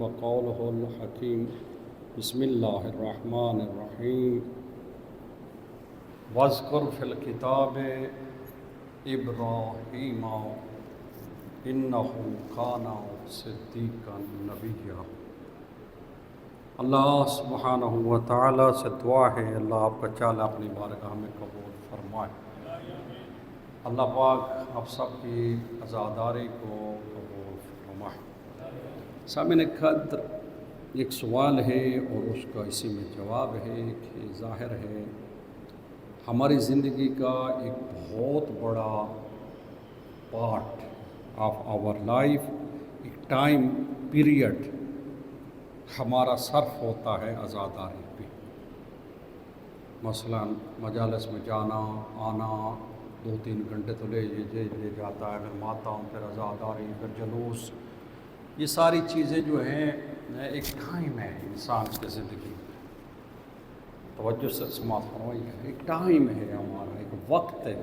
وقوله الحكيم بسم الله الرحمن الرحيم واذكر في الكتاب إبراهيم إنه كان صديقا نبيا۔ اللہ سبحانہ و تعالیٰ سے دعا ہے اللہ آپ کا چال اپنی بارگاہ میں قبول فرمائے۔ اللہ پاک آپ سب کی عزاداری کو قبول فرمائے۔ سامعین قدر، ایک سوال ہے اور اس کا اسی میں جواب ہے کہ ظاہر ہے ہماری زندگی کا ایک بہت بڑا پارٹ آف آور لائف، ایک ٹائم پیریڈ ہمارا صرف ہوتا ہے عزاداری پہ۔ مثلا مجالس میں جانا آنا 2-3 گھنٹے تو لے جاتا ہے، پھر ماتم، پھر عزاداری، پھر جلوس، یہ ساری چیزیں جو ہیں ایک ٹائم ہے انسان کی زندگی میں۔ توجہ سے سماعت فرمائیے، ایک ٹائم ہے ہمارا، ایک وقت ہے۔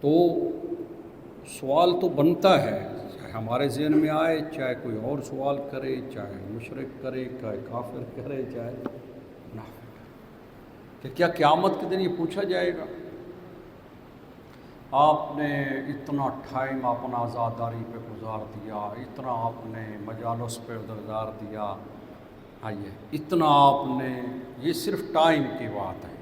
تو سوال تو بنتا ہے، چاہے ہمارے ذہن میں آئے، چاہے کوئی اور سوال کرے، چاہے مشرک کرے، چاہے کافر کرے، چاہے منافق کرے، کہ کیا قیامت کے دن یہ پوچھا جائے گا آپ نے اتنا ٹائم اپنا عزاداری پہ گزار دیا، اتنا آپ نے مجالس پہ گزار دیا، آئیے اتنا آپ نے، یہ صرف ٹائم کی بات ہے۔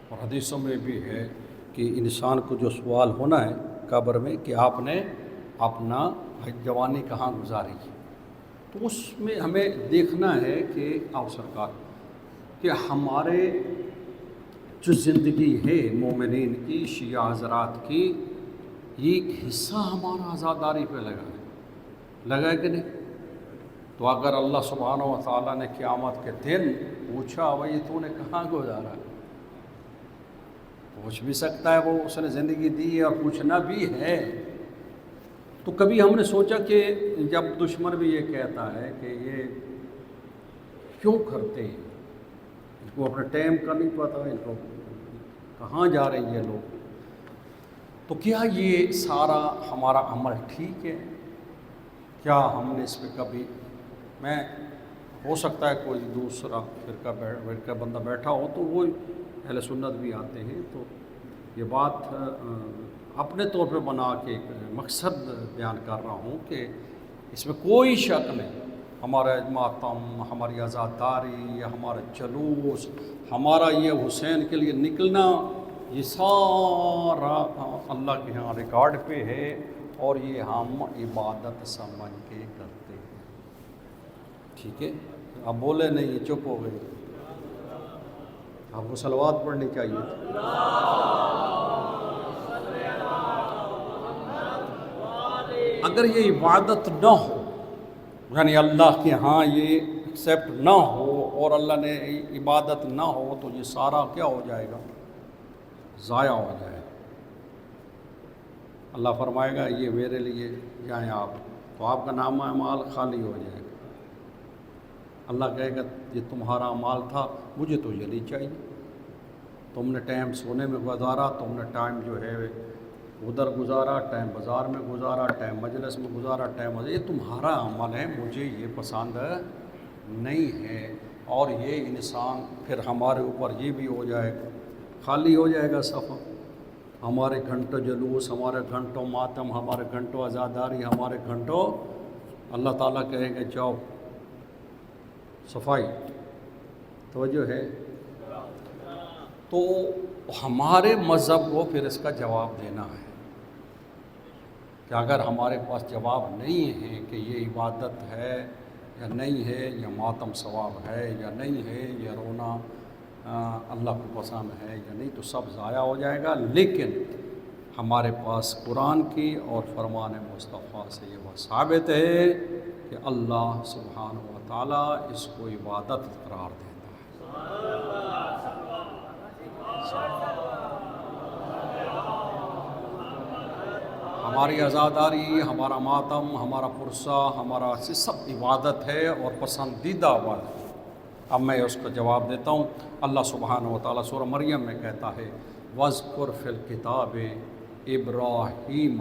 اور حدیثوں میں بھی ہے کہ انسان کو جو سوال ہونا ہے قبر میں کہ آپ نے اپنا جوانی کہاں گزاری، تو اس میں ہمیں دیکھنا ہے کہ آپ سرکار کہ ہمارے جو زندگی ہے مومنین کی، شیعہ حضرات کی، یہ ایک حصہ ہمارا عزاداری پہ لگا ہے کہ نہیں؟ تو اگر اللہ سبحانہ و تعالیٰ نے قیامت کے دن پوچھا بھائی تو نے کہاں گزارا، پوچھ بھی سکتا ہے، وہ اس نے زندگی دی ہے اور پوچھنا بھی ہے۔ تو کبھی ہم نے سوچا کہ جب دشمن بھی یہ کہتا ہے کہ یہ کیوں کرتے ہیں، ان کو اپنے ٹائم کا نہیں پتہ، ان کو کہاں جا رہے ہیں یہ لوگ، تو کیا یہ سارا ہمارا عمل ٹھیک ہے؟ کیا ہم نے اس پہ کبھی، میں ہو سکتا ہے کوئی دوسرا فرقہ بندہ بیٹھا ہو تو وہ اہل سنت بھی آتے ہیں، تو یہ بات اپنے طور پہ بنا کے ایک مقصد بیان کر رہا ہوں کہ اس میں کوئی شک نہیں، ہمارا ماتم، ہماری عزاداری یا ہمارا جلوس، ہمارا یہ حسین کے لیے نکلنا، یہ سارا اللہ کے ہاں ریکارڈ پہ ہے، اور یہ ہم عبادت سمجھ کے کرتے ہیں۔ ٹھیک ہے، اب بولے نہیں، چپ ہو گئے، آپ کو صلوات پڑھنی چاہیے تھی۔ اگر یہ عبادت نہ ہو، یعنی اللہ کے ہاں یہ ایکسیپٹ نہ ہو اور اللہ نے عبادت نہ ہو، تو یہ سارا کیا ہو جائے گا؟ ضائع ہو جائے گا۔ اللہ فرمائے گا یہ میرے لیے جائیں آپ، تو آپ کا نامہ اعمال خالی ہو جائے گا۔ اللہ کہے گا یہ تمہارا مال تھا، مجھے تو یہ نہیں چاہیے، تم نے ٹائم سونے میں گزارا، تم نے ٹائم جو ہے ادھر گزارا، ٹائم بازار میں گزارا، ٹائم مجلس میں گزارا، یہ تمہارا عمل ہے، مجھے یہ پسند نہیں ہے۔ اور یہ انسان پھر ہمارے اوپر یہ بھی ہو جائے گا، خالی ہو جائے گا صفحہ، ہمارے گھنٹوں جلوس، ہمارے گھنٹوں ماتم، ہمارے گھنٹوں عزاداری، ہمارے گھنٹوں، اللہ تعالیٰ کہے گا جاؤ صفائی۔ توجہ ہے؟ تو ہمارے مذہب کو پھر اس کا جواب دینا ہے کہ اگر ہمارے پاس جواب نہیں ہے کہ یہ عبادت ہے یا نہیں ہے، یا ماتم ثواب ہے یا نہیں ہے، یا رونا اللہ کو پسند ہے یا نہیں، تو سب ضائع ہو جائے گا۔ لیکن ہمارے پاس قرآن کی اور فرمان مصطفیٰ سے یہ وہ ثابت ہے کہ اللہ سبحانہ و تعالیٰ اس کو عبادت قرار دیتا ہے۔ ہماری عزاداری، ہمارا ماتم، ہمارا پرسہ، ہمارا سب عبادت ہے اور پسندیدہ عبادت ہے۔ اب میں اس کا جواب دیتا ہوں۔ اللہ سبحانہ و تعالیٰ سورہ مریم میں کہتا ہے وَاذْكُرْ فِي الْكِتَابِ إِبْرَاهِيمَ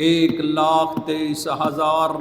1,23,000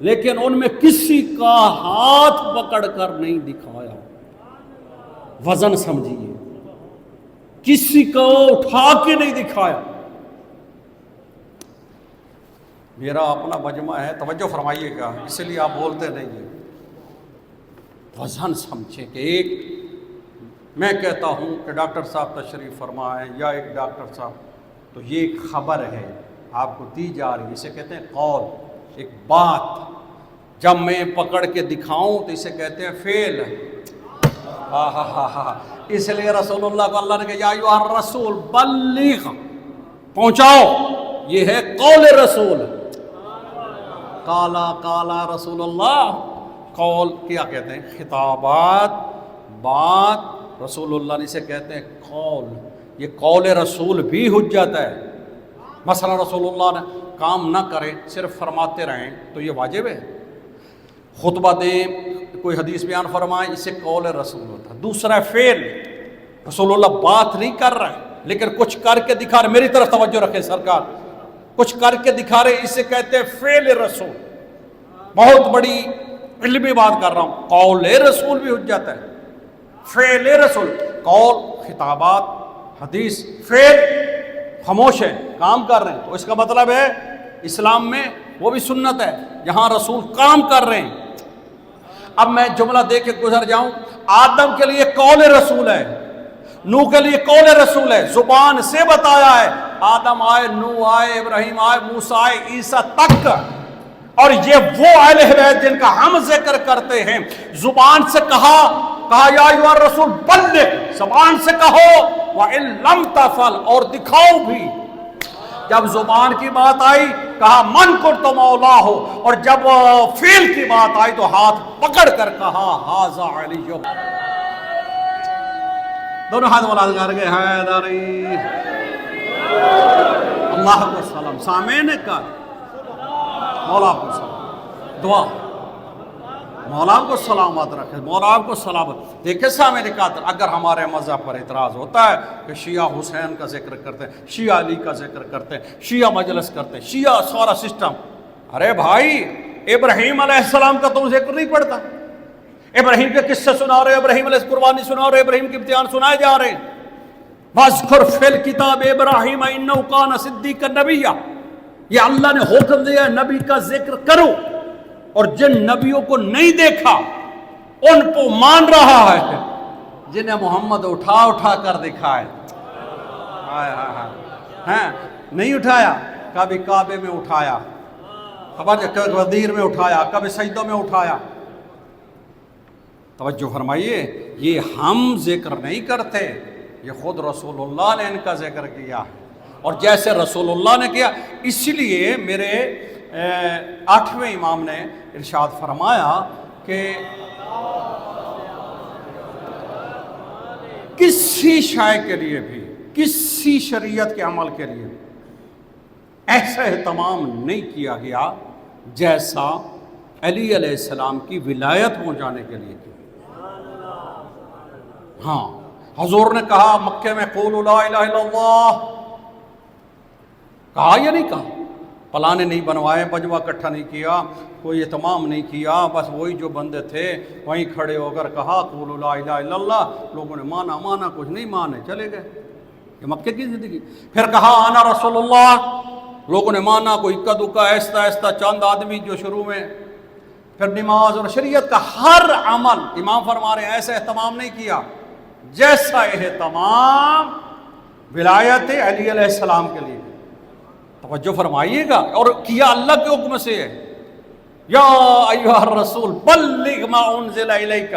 لیکن ان میں کسی کا ہاتھ پکڑ کر نہیں دکھایا. وزن سمجھیے، کسی کو اٹھا کے نہیں دکھایا. میرا اپنا مجمع ہے، توجہ فرمائیے گا، اس لیے آپ بولتے نہیں ہیں. وزن سمجھے کہ ایک میں کہتا ہوں کہ ڈاکٹر صاحب تشریف فرمائیں یا ایک ڈاکٹر صاحب، تو یہ ایک خبر ہے آپ کو دی جا رہی ہے، اسے کہتے ہیں قول، ایک بات. جب میں پکڑ کے دکھاؤں تو اسے کہتے ہیں فعل. اس لیے رسول اللہ کو اللہ نے کہا یا ایھا الرسول بلغ، پہنچاؤ، یہ ہے قول رسول. کالا رسول اللہ. قول کیا کہتے ہیں؟ خطابات، بات. رسول اللہ نے اسے کہتے ہیں قول. یہ قول رسول بھی حجت ہے. مثلا رسول اللہ نے کام نہ کرے، صرف فرماتے رہیں تو یہ واجب ہے. خطبہ دیں، کوئی حدیث بیان فرمائیں، اسے قول رسول ہوتا ہے. دوسرا فعل، رسول اللہ بات نہیں کر رہے لیکن کچھ کر کے دکھا رہے. میری طرف توجہ رکھیں سرکار، کچھ کر کے دکھا رہے، اسے کہتے ہیں فعل رسول. بہت بڑی علمی بات کر رہا ہوں. قول رسول بھی حجت ہے، فعل رسول. قول خطابات، حدیث. فعل خاموش ہے، کام کر رہے ہیں، تو اس کا مطلب ہے اسلام میں وہ بھی سنت ہے جہاں رسول کام کر رہے ہیں. اب میں جملہ دے کے گزر جاؤں. آدم کے لیے قول رسول ہے، نوح کے لیے قول رسول ہے، زبان سے بتایا ہے. آدم آئے، نوح آئے، ابراہیم آئے، موسیٰ آئے، عیسیٰ تک. اور یہ وہ اہل بیت جن کا ہم ذکر کرتے ہیں. زبان سے کہا یا ایھا الرسول بلغ، زبان سے کہو، وَإِن لَمْ تَفْعَلْ، اور دکھاؤ بھی. جب زبان کی بات آئی کہا من کنت مولاہ، اور جب فعل کی بات آئی تو ہاتھ پکڑ کر کہا ھذا علی. دونوں ہاتھ بلند کر کے حیدری. اللہ کو سلام. سامعین کا مولا کو سلام. دعا مولا کو سلامت رکھے، مولا کو سلامت. دیکھیں سامنے کا، اگر ہمارے مذہب پر اعتراض ہوتا ہے کہ شیعہ حسین کا ذکر کرتے ہیں، شیعہ علی کا ذکر کرتے ہیں، شیعہ مجلس کرتے ہیں، شیعہ سارا سسٹم. ارے بھائی، ابراہیم علیہ السلام کا تم ذکر نہیں پڑھتا؟ ابراہیم کے قصے سنا رہے، ابراہیم علیہ قربانی سنا رہے، ابراہیم کے امتحان سنائے جا رہے ہیں. وَاذْكُرْ فِي الْكِتَابِ إِبْرَاهِيمَ إِنَّهُ كَانَ صِدِّيقًا نَبِيًّا. یہ اللہ نے حکم دیا نبی کا ذکر کرو، اور جن نبیوں کو نہیں دیکھا ان کو مان رہا ہے جنہیں محمد اٹھا کر دکھائے. ہاں، نہیں اٹھایا، کبھی کعبے میں اٹھایا، کبھی غدیر میں اٹھایا، کبھی سجدوں میں اٹھایا. توجہ فرمائیے، یہ ہم ذکر نہیں کرتے، یہ خود رسول اللہ نے ان کا ذکر کیا ہے. اور جیسے رسول اللہ نے کیا، اس لیے میرے 8ویں امام نے ارشاد فرمایا کہ کسی شے کے لیے بھی، کسی شریعت کے عمل کے لیے ایسا اہتمام نہیں کیا گیا جیسا علی علیہ السلام کی ولایت پہنچانے کے لیے کیا. ہاں، حضور نے کہا مکے میں قولوا لا الہ الا اللہ، کہا یا نہیں کہا؟ پلانے نہیں بنوائے، بجوا اکٹھا نہیں کیا، کوئی اہتمام نہیں کیا، بس وہی جو بندے تھے وہیں کھڑے ہو کر کہا قولوا لا الہ الا اللہ. لوگوں نے مانا، کچھ نہیں مانے، چلے گئے. یہ مکے کی زندگی. پھر کہا انا رسول اللہ، لوگوں نے مانا، کوئی اکا دکا ایستا چند آدمی جو شروع میں. پھر نماز اور شریعت کا ہر عمل امام فرما رہے ہیں ایسا اہتمام نہیں کیا جیسا اہتمام ولایت علی علیہ السلام کے لیے. توجہ فرمائیے گا. اور کیا اللہ کے حکم سے ہے. یا ایھا الرسول بلغ ما انزل الیک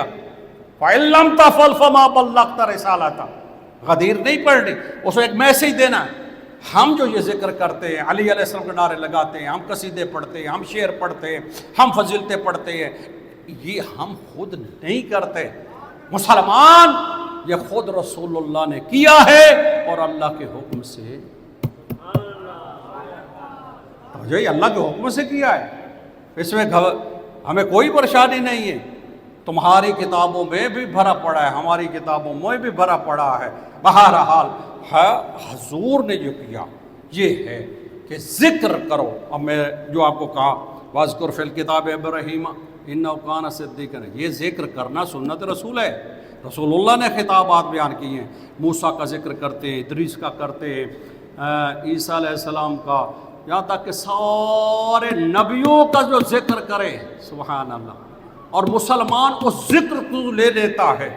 فإن لم تفعل فما بلغت رسالتہ. غدیر نہیں پڑھنی، اس کو ایک میسج دینا ہے. ہم جو یہ ذکر کرتے ہیں، علی علیہ السلام کے نعرے لگاتے ہیں، ہم قصیدے پڑھتے ہیں، ہم شعر پڑھتے ہیں، ہم فضیلتیں پڑھتے ہیں، یہ ہم خود نہیں کرتے. مسلمان یہ خود رسول اللہ نے کیا ہے اور اللہ کے حکم سے. جو یہ اللہ کے حکم سے کیا ہے، اس میں ہمیں کوئی پریشانی نہیں ہے. تمہاری کتابوں میں بھی بھرا پڑا ہے، ہماری کتابوں میں بھی بھرا پڑا ہے. بہرحال حضور نے جو کیا یہ ہے کہ ذکر کرو. اب میں جو آپ کو کہا واذکر فی الکتاب ابراہیم انہ کان صدیقا، یہ ذکر کرنا سنت رسول ہے. رسول اللہ نے خطابات بیان کی ہیں. موسیٰ کا ذکر کرتے ہیں، ادریس کا کرتے ہیں، عیسیٰ علیہ السلام کا، یہاں تک کہ سارے نبیوں کا جو ذکر کرے، سبحان اللہ. اور مسلمان اس ذکر کو لے لیتا ہے،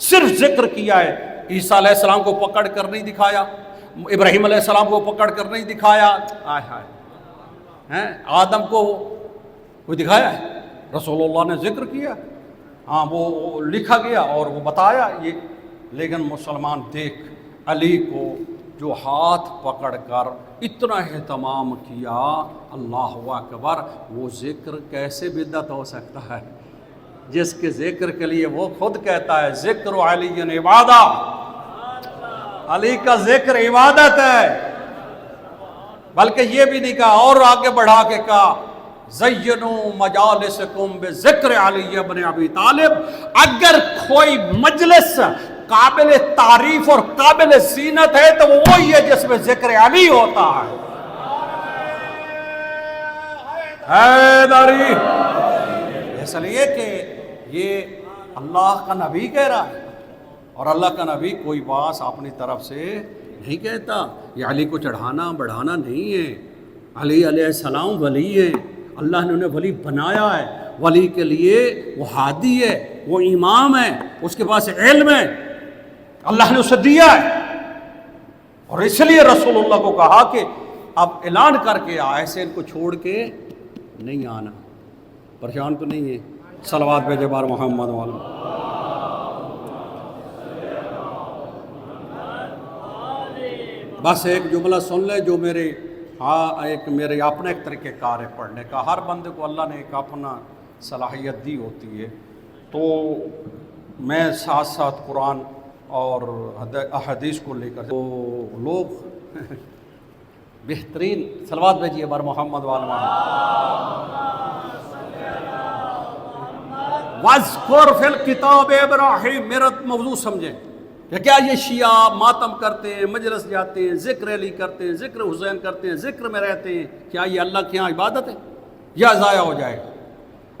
صرف ذکر کیا ہے. عیسیٰ علیہ السلام کو پکڑ کر نہیں دکھایا، ابراہیم علیہ السلام کو پکڑ کر نہیں دکھایا، آدم کو کوئی دکھایا ہے؟ رسول اللہ نے ذکر کیا، ہاں وہ لکھا گیا اور وہ بتایا یہ. لیکن مسلمان دیکھ علی کو جو ہاتھ پکڑ کر اتنا اہتمام کیا، اللہ اکبر. وہ ذکر کیسے بدعت ہو سکتا ہے؟ جس کے ذکر کے لیے وہ خود کہتا ہے ذکر علی عبادہ، علی کا ذکر عبادت ہے. بلکہ یہ بھی نہیں کہا، اور آگے بڑھا کے کہا زینوا مجالسکم بذکر علی ابن ابی طالب. اگر کوئی مجلس قابل تعریف اور قابل زینت ہے تو وہ وہی ہے جس میں ذکر علی ہوتا ہے. حیدری، اس لیے کہ یہ اللہ کا نبی کہہ رہا ہے، اور اللہ کا نبی کوئی بات اپنی طرف سے نہیں کہتا. یہ علی کو چڑھانا بڑھانا نہیں ہے. علی علیہ السلام ولی ہے، اللہ نے انہیں ولی بنایا ہے. ولی کے لیے وہ ہادی ہے، وہ امام ہے، اس کے پاس علم ہے، اللہ نے اسے دیا ہے. اور اس لیے رسول اللہ کو کہا کہ اب اعلان کر کے ایسے ان کو چھوڑ کے نہیں آنا. پریشان تو نہیں ہے؟ صلوات بھیجے بار محمد والوں. بس ایک جملہ سن لے جو میرے میرے اپنے ایک طریقہ کار ہے پڑھنے کا. ہر بندے کو اللہ نے ایک اپنا صلاحیت دی ہوتی ہے. تو میں ساتھ ساتھ قرآن اور احادیث کو لے کر تو لوگ بہترین صلوات بھیجیے بار محمد والا. واذکر فی الکتاب ابراہیم، میرا موضوع سمجھیں کہ کیا یہ شیعہ ماتم کرتے ہیں، مجلس جاتے ہیں، ذکر علی کرتے ہیں، ذکر حسین کرتے ہیں، ذکر میں رہتے ہیں، کیا یہ اللہ کے ہاں عبادت ہے یا ضائع ہو جائے گا؟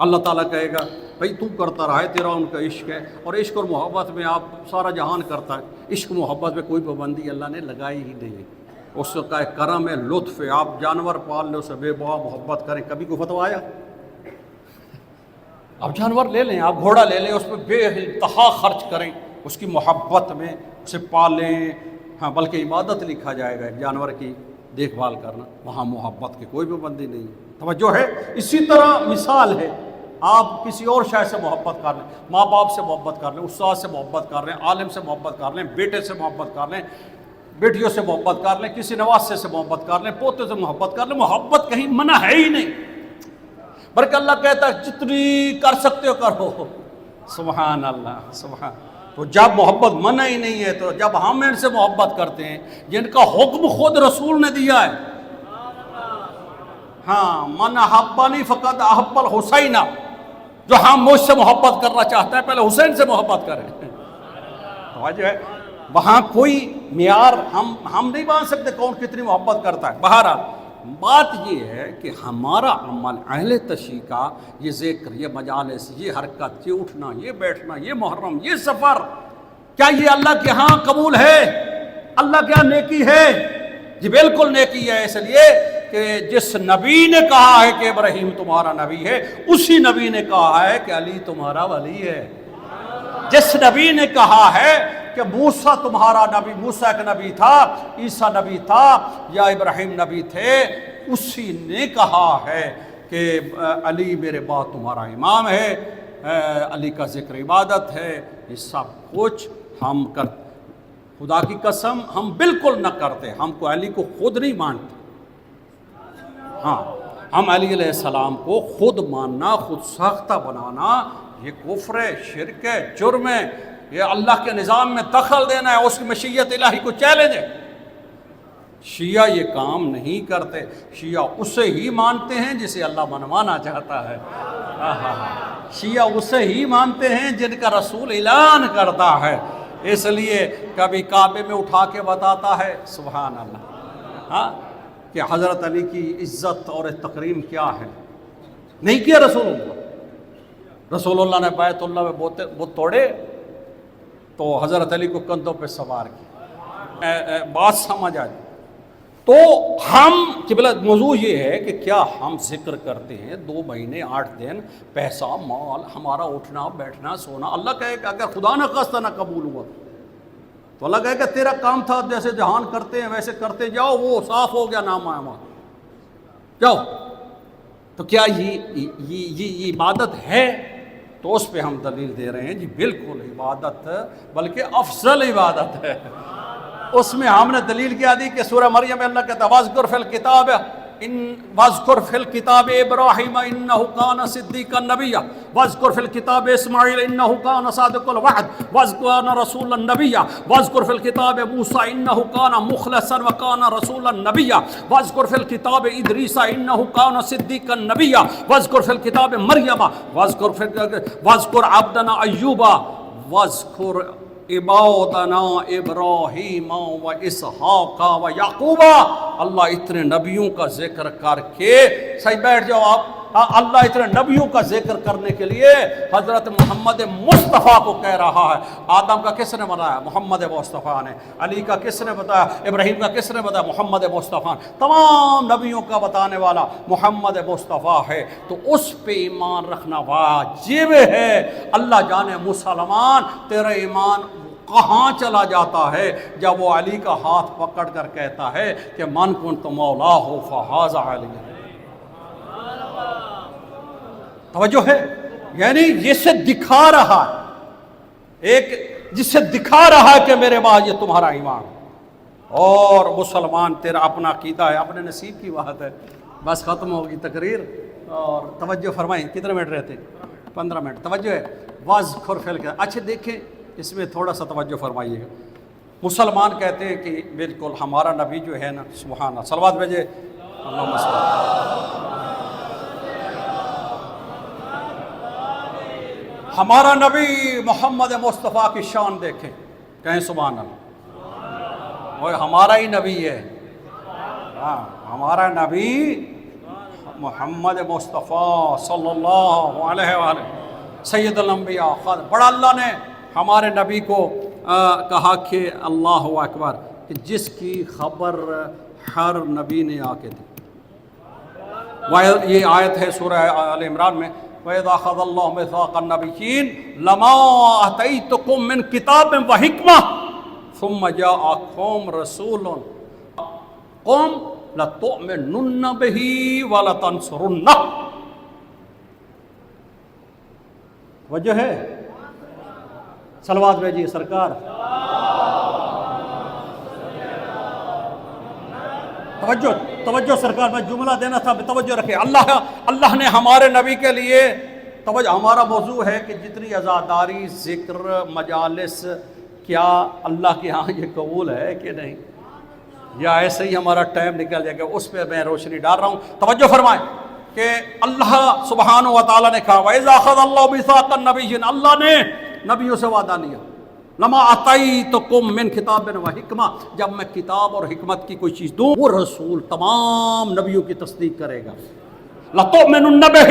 اللہ تعالیٰ کہے گا بھئی تو کرتا رہا ہے، تیرا ان کا عشق ہے، اور عشق اور محبت میں آپ سارا جہان کرتا ہے. عشق محبت میں کوئی پابندی اللہ نے لگائی ہی نہیں ہے. اس کا ایک کرم ہے، لطف ہے. آپ جانور پال لیں، اسے بے بہا محبت کریں، کبھی کوئی فتویٰ آیا؟ آپ جانور لے لیں، آپ گھوڑا لے لیں، اس پہ بے انتہا خرچ کریں، اس کی محبت میں اسے پالیں. ہاں بلکہ عبادت لکھا جائے گا ایک جانور کی دیکھ بھال کرنا، وہاں محبت کی کوئی پابندی نہیں. توجہ ہے؟ اسی طرح مثال ہے، آپ کسی اور شے سے محبت کر لیں، ماں باپ سے محبت کر لیں، استاد سے محبت کر لیں، عالم سے محبت کر لیں، بیٹے سے محبت کر لیں، بیٹیوں سے محبت کر لیں، کسی نواسے سے محبت کر لیں، پوتے سے محبت کر لیں. محبت کہیں منع ہے ہی نہیں، بلکہ اللہ کہتا ہے جتنی کر سکتے ہو کرو. سبحان اللہ، سبحان. تو جب محبت منع ہی نہیں ہے، تو جب ہم ان سے محبت کرتے ہیں جن کا حکم خود رسول نے دیا ہے، ہاں من احبنی فقد احب الحسین، جو ہم مجھ سے محبت کرنا چاہتا ہے پہلے حسین سے محبت کریں. جو ہے وہاں کوئی معیار ہم نہیں مان سکتے کون کتنی محبت کرتا ہے. بہرحال بات یہ ہے کہ ہمارا عمل اہل تشیع کا، یہ ذکر، یہ مجالس، یہ حرکت، یہ اٹھنا، یہ بیٹھنا، یہ محرم، یہ سفر، کیا یہ اللہ کے ہاں قبول ہے؟ اللہ کے ہاں نیکی ہے؟ جی بالکل نیکی ہے. اس لیے کہ جس نبی نے کہا ہے کہ ابراہیم تمہارا نبی ہے، اسی نبی نے کہا ہے کہ علی تمہارا ولی ہے. جس نبی نے کہا ہے کہ موسیٰ تمہارا نبی، موسیٰ ایک نبی تھا، عیسیٰ نبی تھا، یا ابراہیم نبی تھے، اسی نے کہا ہے کہ علی میرے بعد تمہارا امام ہے، علی کا ذکر عبادت ہے. یہ سب کچھ ہم کر، خدا کی قسم ہم بالکل نہ کرتے. ہم کو علی کو خود نہیں مانتے. ہاں ہم علی علیہ السلام کو خود ماننا، خود ساختہ بنانا، یہ کفر ہے، شرک ہے، جرم ہے. یہ اللہ کے نظام میں دخل دینا ہے، اس کی مشیت الہی کو چیلنج ہے. شیعہ یہ کام نہیں کرتے. شیعہ اسے ہی مانتے ہیں جسے اللہ منوانا چاہتا ہے. شیعہ اسے ہی مانتے ہیں جن کا رسول اعلان کرتا ہے. اس لیے کبھی کعبے میں اٹھا کے بتاتا ہے، سبحان اللہ، ہاں کہ حضرت علی کی عزت اور تکریم کیا ہے. نہیں کیا رسول اللہ نے بیت اللہ میں بت توڑے تو حضرت علی کو کندھوں پہ سوار کیا. بات سمجھ آئی. تو ہم قبلہ موضوع یہ ہے کہ کیا ہم ذکر کرتے ہیں 2 مہینے 8 دن، پیسہ مال ہمارا اٹھنا بیٹھنا سونا. اللہ کہے کہ اگر خدا نہ خواستہ نہ قبول ہوا تو اللہ کہے کہ تیرا کام تھا جیسے جہان کرتے ہیں ویسے کرتے جاؤ، وہ صاف ہو گیا نامہ اعمال، جاؤ. تو کیا یہ عبادت ہے؟ تو اس پہ ہم دلیل دے رہے ہیں جی بالکل عبادت، بلکہ افضل عبادت ہے. اس میں ہم نے دلیل کیا دی کہ سورہ مریم میں اللہ کہتا ہے واذکر فی الکتاب ابراہیم انہ کان صدیقا نبیا، واذکر فی الکتاب اسماعیل انہ کان صادق الوعد، واذکر رسولا نبیا، واذکر فی الکتاب موسیٰ انہ کان مخلصا وکان رسولا نبیا، واذکر فی الکتاب ادریس انہ کان صدیقا نبیا، واذکر فی الکتاب مریم، واذکر عبدنا ایوبا، واذکر عبادنا ابراہیم و اسحاق و یعقوب. اللہ اتنے نبیوں کا ذکر کر کے، صحیح بیٹھ جاؤ آپ. اللہ اتنے نبیوں کا ذکر کرنے کے لیے حضرت محمد مصطفیٰ کو کہہ رہا ہے. آدم کا کس نے بتایا؟ محمد مصطفیٰ نے. علی کا کس نے بتایا؟ ابراہیم کا کس نے بتایا؟ محمد مصطفیٰ. تمام نبیوں کا بتانے والا محمد مصطفیٰ ہے. تو اس پہ ایمان رکھنا واجب ہے. اللہ جانے مسلمان تیرا ایمان کہاں چلا جاتا ہے جب وہ علی کا ہاتھ پکڑ کر کہتا ہے کہ من کنت مولاہ فہذا علی. توجہ ہے؟ یعنی یہ سے دکھا رہا ہے، ایک جس سے دکھا رہا ہے کہ میرے بعد یہ تمہارا ایمان. اور مسلمان تیرا اپنا عقیدہ ہے، اپنے نصیب کی بات ہے. بس ختم ہوگی تقریر. اور توجہ فرمائیں. کتنے منٹ رہتے؟ 15 منٹ. توجہ ہے. واذکر فی الکتاب. اچھا دیکھیں اس میں تھوڑا سا توجہ فرمائیے گا. مسلمان کہتے ہیں کہ بالکل ہمارا نبی جو ہے نا، سبحان اللہ، صلوات بھیجے. اللہم صل. ہمارا نبی محمد مصطفیٰ کی شان دیکھیں، کہیں سبحان اللہ. وہ ہمارا ہی نبی ہے. ہاں ہمارا نبی محمد مصطفیٰ صلی اللہ علیہ وآلہ سید الانبیاء. بڑا اللہ نے ہمارے نبی کو کہا کہ اللہ اکبر، کہ جس کی خبر ہر نبی نے آ کے دی. یہ آیت ہے سورہ آل عمران میں، وَإِذَا أَخَذَ اللَّهُ مِيثَاقَ النَّبِيِّينَ لَمَا آتَيْتُكُم مِّن كِتَابٍ وَحِكْمَةٍ ثُمَّ جَاءَكُمْ رَسُولٌ لَتُؤْمِنُنَّ بِهِ وَلَتَنصُرُنَّهُ. وجہ ہے؟ صلوات بھیجیے سرکار. توجہ سرکار، میں جملہ دینا تھا، توجہ رکھے. اللہ نے ہمارے نبی کے لیے توجہ. ہمارا موضوع ہے کہ جتنی عزاداری، ذکر، مجالس، کیا اللہ کے ہاں یہ قبول ہے کہ نہیں، یا ایسے ہی ہمارا ٹائم نکل جائے گا. اس پہ میں روشنی ڈال رہا ہوں. توجہ فرمائیں کہ اللہ سبحانہ و تعالیٰ نے کہا وَإِذَا أَخَذَ اللَّهُ مِيثَاقَ النَّبِيِّينَ. اللہ نے نبیوں سے وعدہ لیا. لما آتیتکم من کتاب و حکمہ، جب میں کتاب اور حکمت کی کوئی چیز دوں وہ رسول تمام نبیوں کی تصدیق کرے گا. لتؤمنن بہ،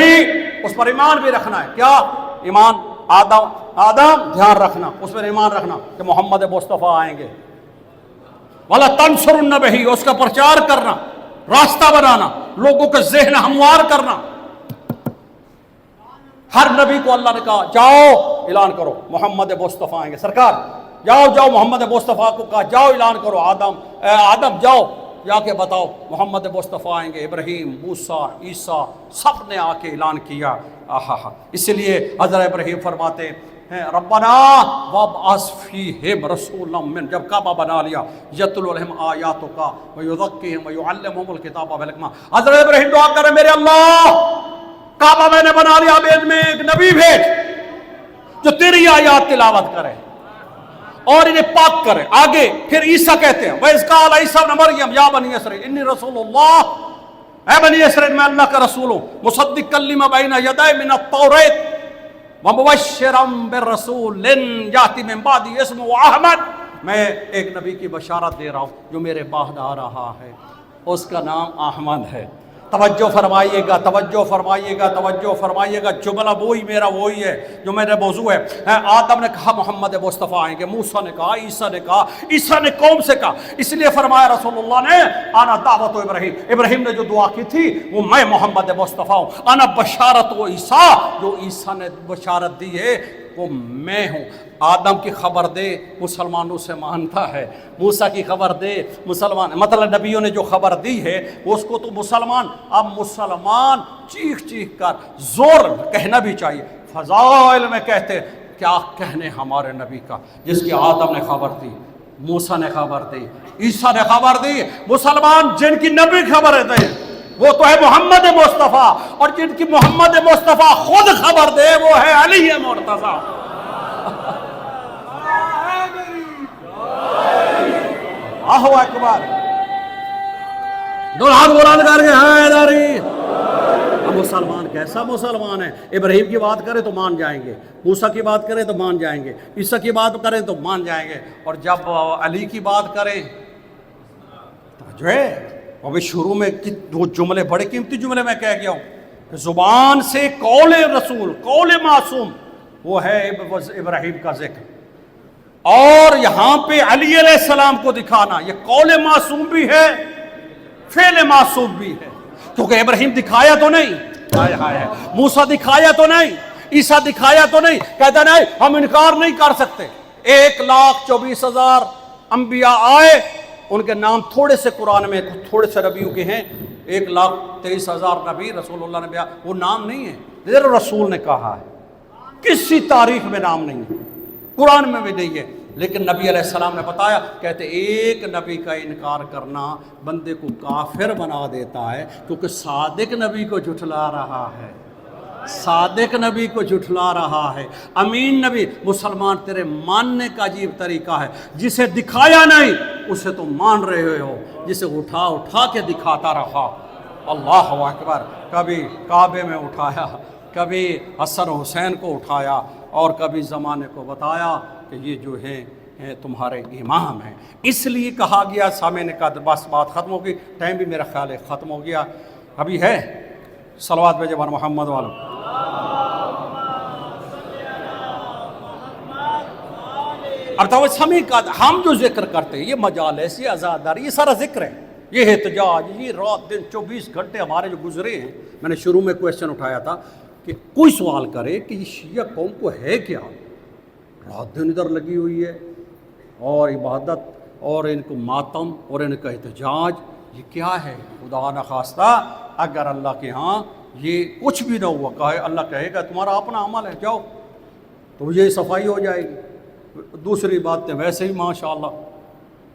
اس پر ایمان بھی رکھنا ہے. کیا ایمان؟ آدم دھیان رکھنا، اس پر ایمان رکھنا کہ محمد مصطفیٰ آئیں گے. وَلَتَنْصُرُنَّ بِهِ، اس کا پرچار کرنا، راستہ بنانا، لوگوں کا ذہن ہموار کرنا. ہر نبی کو اللہ نے کہا جاؤ اعلان کرو محمد مصطفیٰ آئیں گے. سرکار جاؤ محمد مصطفیٰ کو کہا جاؤ اعلان کرو. آدم جاؤ جا کے بتاؤ محمد مصطفیٰ آئیں گے. ابراہیم، موسیٰ، عیسیٰ، سب نے آ کے اعلان کیا. اس لیے حضرت ابراہیم فرماتے ہیں ربنا وابعث فیہم رسولا من، جب کعبہ بنا لیا، یتلو علیہم آیاتک ویزکیہم ویعلمہم الکتاب والحکمہ. حضرت ابراہیم دعا کرے میرے اللہ کعبہ میں نے بنا لیا، اب میں ایک نبی بھیج جو تیری آیات تلاوت کرے اور انہیں پاک کرے. آگے پھر عیسیٰ کہتے ہیں وَإِذْ قَالَ عِيسَىٰ ابْنُ مَرْيَمَ يَا بَنِي إِسْرَائِيلَ إِنِّي رَسُولُ اللَّهِ، اے بنی اسرائیل میں اللہ کا رسول ہوں، مصدقا لما بین یدی من التوریت ومبشرا بالرسول یأتی من بعدی اسمہ احمد. میں ایک نبی کی بشارت دے رہا ہوں جو میرے بعد آ رہا ہے، اس کا نام احمد ہے. توجہ فرمائیے گا، توجہ فرمائیے گا، توجہ فرمائیے گا، جملہ وہی میرا وہی ہے جو میرا موضوع ہے۔ آدم نے کہا محمد مصطفیٰ آئیں گے، موسیٰ نے کہا، عیسیٰ نے کہا، عیسیٰ نے قوم سے کہا، اس لیے فرمایا رسول اللہ نے انا دعوت ابراہیم، ابراہیم نے جو دعا کی تھی وہ میں محمد مصطفیٰ ہوں، انا بشارت و عیسیٰ، جو عیسیٰ نے بشارت دی ہے وہ میں ہوں۔ آدم کی خبر دے مسلمانوں سے مانتا ہے، موسیٰ کی خبر دے مسلمان، مطلب نبیوں نے جو خبر دی ہے اس کو تو مسلمان، اب مسلمان چیخ چیخ کر زور کہنا بھی چاہیے۔ فضائل میں کہتے کیا کہنے ہمارے نبی کا، جس کی آدم نے خبر دی، موسیٰ نے خبر دی، عیسیٰ نے خبر دی، مسلمان جن کی نبی خبر دے وہ تو ہے محمد مصطفیٰ، اور جن کی محمد مصطفیٰ خود خبر دے وہ ہے علی مرتضیٰ۔ آہو اکبر، دو ہاتھ بلند کر کے حیدری۔ اب مسلمان کیسا مسلمان ہے؟ ابراہیم کی بات کرے تو مان جائیں گے، موسیٰ کی بات کرے تو مان جائیں گے، عیسیٰ کی بات کرے تو مان جائیں گے، اور جب علی کی بات کریں تو جو ہے ابھی شروع میں وہ جملے بڑے قیمتی جملے میں کہہ گیا ہوں کہ زبان سے قول رسول، قول معصوم وہ ہے ابراہیم کا ذکر، اور یہاں پہ علی علیہ السلام کو دکھانا یہ قول معصوم بھی ہے، فعل معصوم بھی ہے، کیونکہ ابراہیم دکھایا تو نہیں، موسیٰ دکھایا تو نہیں، عیسیٰ دکھایا تو نہیں، کہتا نہیں ہم انکار نہیں کر سکتے۔ 1,24,000 انبیاء آئے، ان کے نام تھوڑے سے قرآن میں تھوڑے سے نبیوں کے ہیں، 1,23,000 نبی رسول اللہ نے بیان، وہ نام نہیں ہے، رسول نے کہا ہے، کسی تاریخ میں نام نہیں ہے، قرآن میں بھی نہیں ہے، لیکن نبی علیہ السلام نے بتایا، کہتے ایک نبی کا انکار کرنا بندے کو کافر بنا دیتا ہے، کیونکہ صادق نبی کو جھٹلا رہا ہے، صادق نبی کو جھٹلا رہا ہے، امین نبی۔ مسلمان تیرے ماننے کا عجیب طریقہ ہے، جسے دکھایا نہیں اسے تو مان رہے ہو، جسے اٹھا اٹھا کے دکھاتا رہا۔ اللہ اکبر، کبھی کعبے میں اٹھایا، کبھی حسن حسین کو اٹھایا، اور کبھی زمانے کو بتایا کہ یہ جو ہے تمہارے امام ہیں۔ اس لیے کہا گیا، سامعین کا بس بات ختم ہو گئی، ٹائم بھی میرا خیال ہے ختم ہو گیا، ابھی ہے صلوات بھیجے بر محمد والوں۔ اب تو سمیں کا ہم جو ذکر کرتے ہیں، یہ مجالس، یہ عزاداری، یہ سارا ذکر ہے، یہ احتجاج، یہ رات دن 24 گھنٹے ہمارے جو گزرے ہیں۔ میں نے شروع میں کویسچن اٹھایا تھا کہ کوئی سوال کرے کہ یہ شیعہ قوم کو ہے کیا، رات دن ادھر لگی ہوئی ہے، اور عبادت اور ان کو ماتم اور ان کا احتجاج، یہ کیا ہے؟ خدا نخواستہ اگر اللہ کے ہاں یہ کچھ بھی نہ ہوا، کہے اللہ کہے گا تمہارا اپنا عمل ہے جاؤ، تو یہ صفائی ہو جائے گی۔ دوسری باتیں ویسے ہی ماشاءاللہ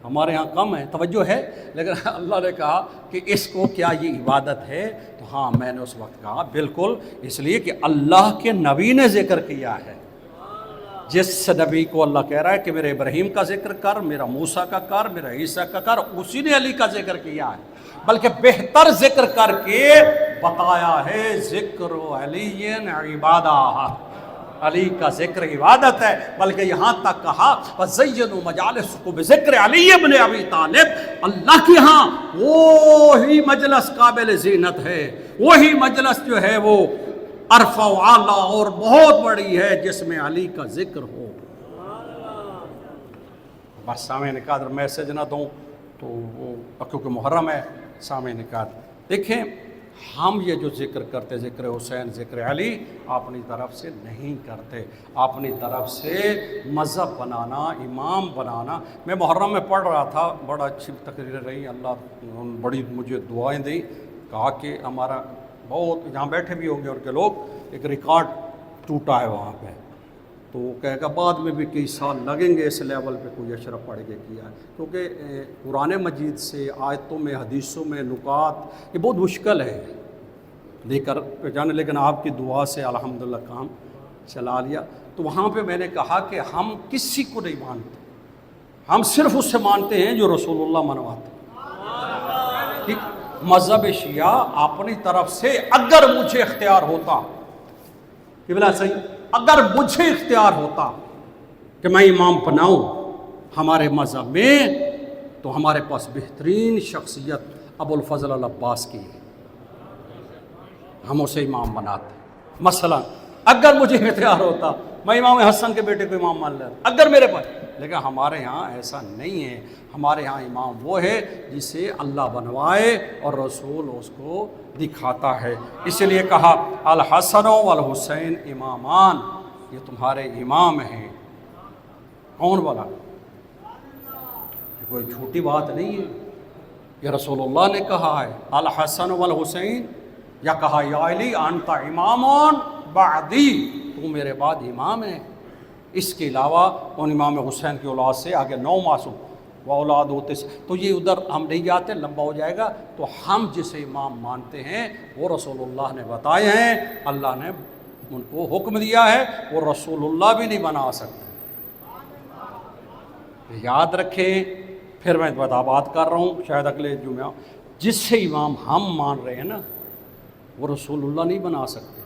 ہمارے ہاں کم ہے، توجہ ہے، لیکن اللہ نے کہا کہ اس کو کیا یہ عبادت ہے؟ تو ہاں میں نے اس وقت کہا بالکل، اس لیے کہ اللہ کے نبی نے ذکر کیا ہے، جس نبی کو اللہ کہہ رہا ہے کہ میرے ابراہیم کا ذکر کر، میرا موسیٰ کا کر، میرا عیسیٰ کا کر، اسی نے علی کا ذکر کیا ہے، بلکہ بہتر ذکر کر کے بتایا ہے، ذکر علی عبادہ، علی کا ذکر عبادت ہے، بلکہ یہاں تک کہا فَزَيَّنُوا مَجَالِسَكُمْ بِذِكْرِ عَلِيِّ بْنِ أَبِي طالب، اللہ کے ہاں وہی مجلس قابل زینت ہے، وہی مجلس جو ہے وہ عرفہ و اعلیٰ اور بہت بڑی ہے، جس میں علی کا ذکر ہو۔ بس سامعین قادر میسج نہ دوں تو وہ کیونکہ محرم ہے، سامعین قادر دیکھیں، ہم یہ جو ذکر کرتے، ذکر حسین، ذکر علی، اپنی طرف سے نہیں کرتے، اپنی طرف سے مذہب بنانا، امام بنانا۔ میں محرم میں پڑھ رہا تھا، بڑا اچھی تقریر رہی، اللہ بڑی مجھے دعائیں دیں، کہا کہ ہمارا بہت یہاں بیٹھے بھی ہوں گے اور کے لوگ، ایک ریکارڈ ٹوٹا ہے وہاں پہ، تو وہ کہے گا بعد میں بھی کئی سال لگیں گے اس لیول پہ کوئی اشرف پڑھ کے کیا ہے، کیونکہ قرآن مجید سے آیتوں میں، حدیثوں میں نکات یہ بہت مشکل ہے لے کر جانے، لیکن آپ کی دعا سے الحمدللہ کام چلا لیا۔ تو وہاں پہ میں نے کہا کہ ہم کسی کو نہیں مانتے، ہم صرف اس سے مانتے ہیں جو رسول اللہ منواتے، ٹھیک؟ مذہب شیعہ اپنی طرف سے اگر مجھے اختیار ہوتا، قبلہ صحیح، اگر مجھے اختیار ہوتا کہ میں امام بناؤں ہمارے مذہب میں، تو ہمارے پاس بہترین شخصیت ابو الفضل العباس کی ہے، ہم اسے امام بناتے ہیں۔ مثلا اگر مجھے اختیار ہوتا میں امام حسن کے بیٹے کو امام مان لیتا، اگر میرے پاس، لیکن ہمارے ہاں ایسا نہیں ہے۔ ہمارے ہاں امام وہ ہے جسے اللہ بنوائے اور رسول اس کو دکھاتا ہے۔ اس لیے کہا الحسن والحسین امامان، یہ تمہارے امام ہیں۔ کون بولا؟ کوئی جھوٹی بات نہیں ہے، یہ رسول اللہ نے کہا ہے الحسن والحسین، یا کہا یا علی انت امام بعدی، تو میرے بعد امام ہے۔ اس کے علاوہ ان امام حسین کی اولاد سے آگے 9 معصوم وہ اولاد ہوتے سے، تو یہ ادھر ہم نہیں جاتے، لمبا ہو جائے گا۔ تو ہم جسے امام مانتے ہیں وہ رسول اللہ نے بتائے ہیں، اللہ نے ان کو حکم دیا ہے، وہ رسول اللہ بھی نہیں بنا سکتے۔ یاد رکھیں، پھر میں بات کر رہا ہوں شاید اگلے جمعہ، جس سے امام ہم مان رہے ہیں نا وہ رسول اللہ نہیں بنا سکتے،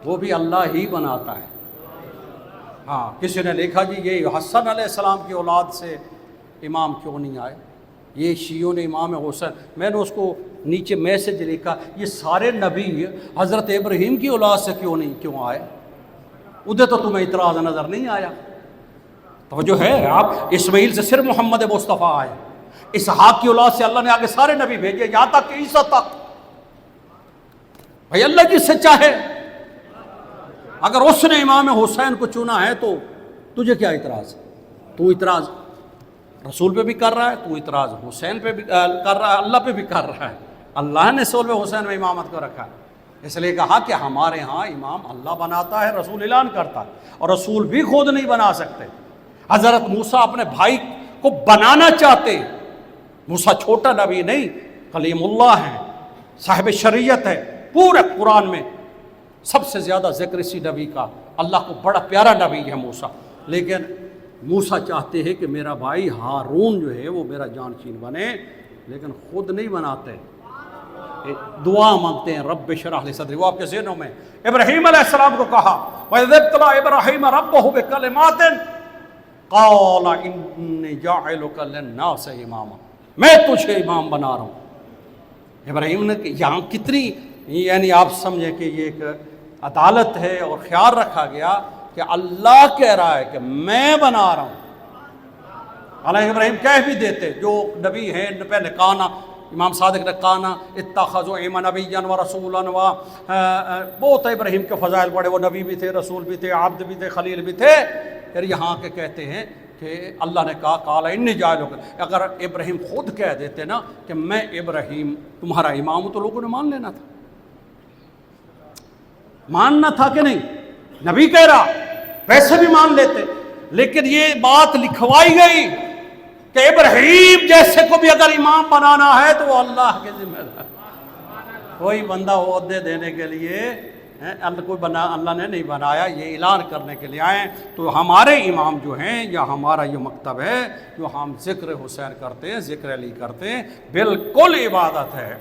وہ بھی اللہ ہی بناتا ہے۔ ہاں، کسی نے لکھا جی یہ حسن علیہ السلام کی اولاد سے امام کیوں نہیں آئے، یہ شیعوں نے امام حسین، میں نے اس کو نیچے میسج لکھا یہ سارے نبی حضرت ابراہیم کی اولاد سے کیوں آئے، ادھر تو تمہیں اعتراض نظر نہیں آیا۔ توجہ ہے، آپ اسماعیل سے صرف محمد مصطفیٰ آئے، اسحاق کی اولاد سے اللہ نے آگے سارے نبی بھیجے، یہاں تک کہ عیسیٰ تک۔ بھائی اللہ جس سے چاہے، اگر اس نے امام حسین کو چنا ہے تو تجھے کیا اعتراض؟ تو اعتراض رسول پہ بھی کر رہا ہے، تو اعتراض حسین پہ بھی کر رہا ہے، اللہ پہ بھی کر رہا ہے۔ اللہ نے صلب حسین میں امامت کو رکھا ہے، اس لیے کہا کہ ہمارے ہاں امام اللہ بناتا ہے، رسول اعلان کرتا ہے، اور رسول بھی خود نہیں بنا سکتے۔ حضرت موسیٰ اپنے بھائی کو بنانا چاہتے، موسیٰ چھوٹا نبی نہیں، کلیم اللہ ہے، صاحب شریعت ہے، پورے قرآن میں سب سے زیادہ ذکر اسی نبی کا، اللہ کو بڑا پیارا نبی ہے موسیٰ، لیکن موسیٰ چاہتے ہیں کہ میرا بھائی ہارون جو ہے وہ میرا جانشین بنے، لیکن خود نہیں بناتے، دعا مانگتے ہیں رب اشرح لی صدری۔ وہ آپ کے ذہنوں میں ابراہیم علیہ السلام کو کہا وَإِذِ ابْتَلَىٰ إِبْرَاهِيمَ رَبُّهُ بِكَلِمَاتٍ قَالَ إِنِّي جَاعِلُكَ لِلنَّاسِ إِمَامًا، میں تجھے امام بنا رہا ہوں۔ ابراہیم نے یہاں کتنی، یعنی آپ سمجھیں کہ یہ ایک عدالت ہے اور خیال رکھا گیا کہ اللہ کہہ رہا ہے کہ میں بنا رہا ہوں۔ حالانکہ ابراہیم کہہ بھی دیتے، جو نبی ہیں پہلے کانا، امام صادق نے کانا اتخذوا نبیا و رسولا، بہت ابراہیم کے فضائل بڑے، وہ نبی بھی تھے، رسول بھی تھے، عبد بھی تھے، خلیل بھی تھے۔ پھر یہاں کے کہتے ہیں کہ اللہ نے کہا قال انی جاعلک، اگر ابراہیم خود کہہ دیتے نا کہ میں ابراہیم تمہارا امام ہوں تو لوگوں نے مان لینا تھا، ماننا تھا کہ نہیں؟ نبی کہہ رہا ویسے بھی مان لیتے، لیکن یہ بات لکھوائی گئی کہ ابراہیم جیسے کو بھی اگر امام بنانا ہے تو وہ اللہ کے ذمہ دار، کوئی بندہ عہدے دینے کے لیے اللہ نے نہیں بنایا، یہ اعلان کرنے کے لیے آئے۔ تو ہمارے امام جو ہیں یا ہمارا یہ مکتب ہے جو ہم ذکر حسین کرتے ہیں، ذکر علی کرتے ہیں، بالکل عبادت ہے۔